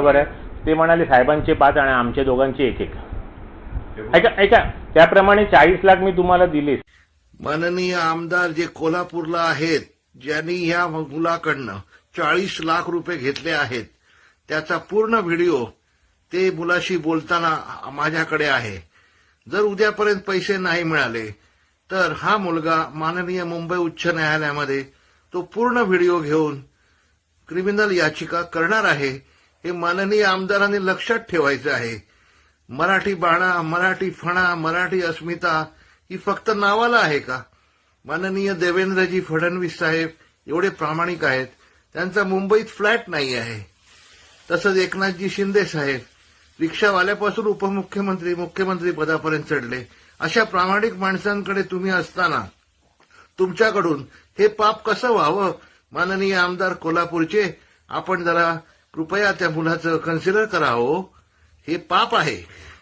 बरोबर आहे. ते म्हणाले साहेबांचे 5 आणि आमचे दोघांचे 1-1. ऐका त्याप्रमाणे 40 लाख मी तुम्हाला दिले. माननीय आमदार जे कोल्हापूरला आहेत, ज्यांनी या मुलाकडनं 40 लाख रुपये घेतले आहेत, त्याचा पूर्ण व्हिडिओ ते मुलाशी बोलताना माझ्याकडे आहे. जर उद्यापर्यंत पैसे नाही मिळाले तर हा मुलगा माननीय मुंबई उच्च न्यायालयामध्ये तो पूर्ण व्हिडिओ घेऊन क्रिमिनल याचिका करणार आहे. हे माननीय आमदारांनी लक्षात ठेवायचं आहे. मराठी बाणा, मराठी फणा, मराठी अस्मिता ही फक्त नावाला आहे का? माननीय देवेंद्रजी फडणवीस साहेब एवढे प्रामाणिक आहेत, त्यांचा मुंबईत फ्लॅट नाही आहे. तसंच एकनाथजी शिंदे साहेब रिक्षावाल्यापासून उपमुख्यमंत्री, मुख्यमंत्री पदापर्यंत चढले. अशा प्रामाणिक माणसांकडे तुम्ही असताना तुमच्याकडून हे पाप कसं व्हावं? माननीय आमदार कोल्हापूरचे, आपण जरा कृपया त्या मुलाचं कन्सिडर करा हो. हे पाप आहे.